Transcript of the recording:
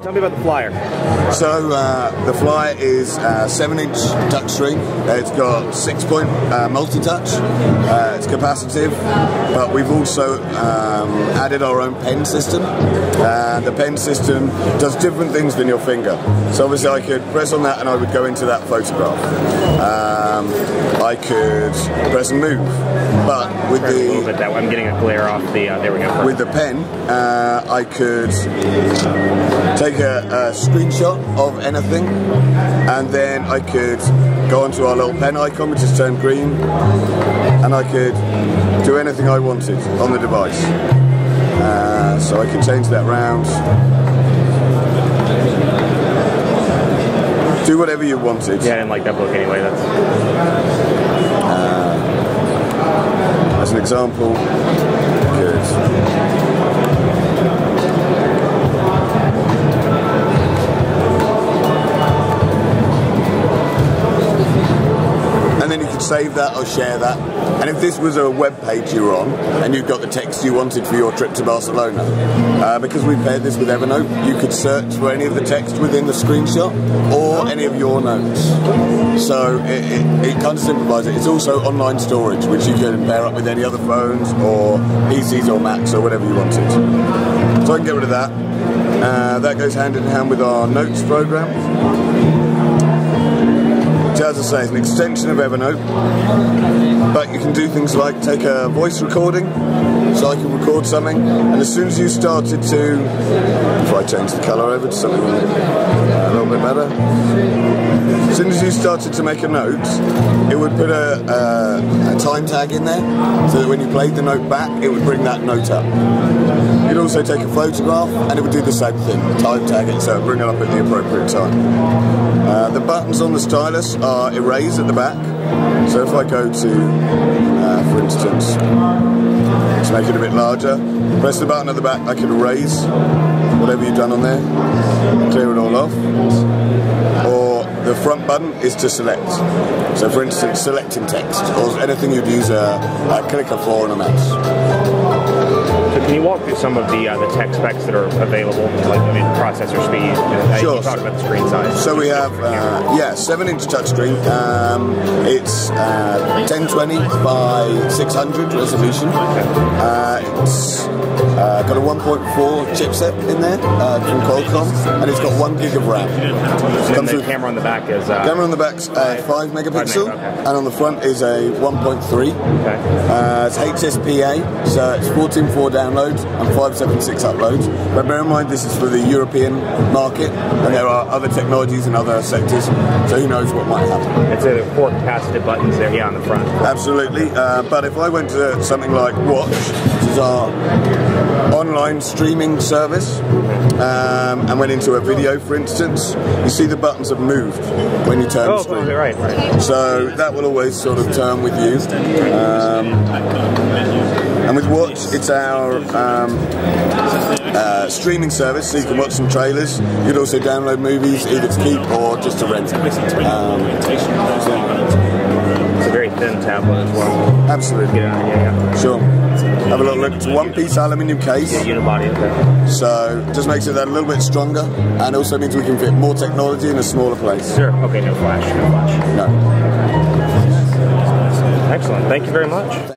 Tell me about the Flyer. So the Flyer is 7-inch touchscreen. It's got 6-point multi-touch. It's capacitive, but we've also added our own pen system. The pen system does different things than your finger. So obviously I could press on that and I would go into that photograph. I could press and move, but with the I'm getting a glare off the. There we go. With the pen, I could take a screenshot of anything, and then I could go onto our little pen icon, which has turned green, and I could do anything I wanted on the device. So I could change that round, do whatever you wanted. Yeah, I didn't like that book anyway. That's as an example. Good. And then you could save that or share that. And if this was a web page you were on and you've got the text you wanted for your trip to Barcelona, because we've paired this with Evernote, you could search for any of the text within the screenshot or any of your notes. So it kind of simplifies it. It's also online storage, which you can pair up with any other phones or PCs or Macs or whatever you wanted. So I can get rid of that. That goes hand in hand with our notes program. As I say, it's an extension of Evernote, but you can do things like take a voice recording, so I can record something, and as soon as you started to, if I change the colour over to something a little bit better, as soon as you started to make a note, it would put a time tag in there, so that when you played the note back, it would bring that note up. You'd also take a photograph, and it would do the same thing, time tag it, so it would bring it up at the appropriate time. The buttons on the Stylus are erase at the back, so if I go to, for instance, to make it a bit larger, press the button at the back, I can erase whatever you've done on there, clear it all off, or the front button is to select. So for instance, selecting text, or anything you'd use a clicker for on a mouse. So can you walk through some of the tech specs that are available, like processor speed? Sure. You talked about the screen size. So we have, 7-inch touchscreen. It's 1020 by 600 resolution. It's got a 1.4 chipset in there from Qualcomm, and it's got 1 gig of RAM. And the camera on the back is... camera on the back's 5 megapixel, and on the front is a 1.3. Okay. It's HSPA, so it's 14.4 downloads and 576 uploads. But bear in mind, this is for the European market, and there are other technologies in other sectors, so who knows what might happen. It's a 4 capacitive buttons there, yeah, on the front. Absolutely, but if I went to something like Watch, which is our online streaming service, and went into a video, for instance, you see the buttons have moved when you turn the screen. Oh, right. So that will always sort of turn with you. And with Watch, it's our streaming service, so you can watch some trailers. You can also download movies, either to keep or just to rent. It's a very thin tablet as well. Absolutely. Yeah. Sure. Have a little look. It's a one-piece aluminium case. Yeah, unibody. Okay. So just makes it that a little bit stronger, and also means we can fit more technology in a smaller place. Sure. Okay, no flash. No. Excellent. Thank you very much.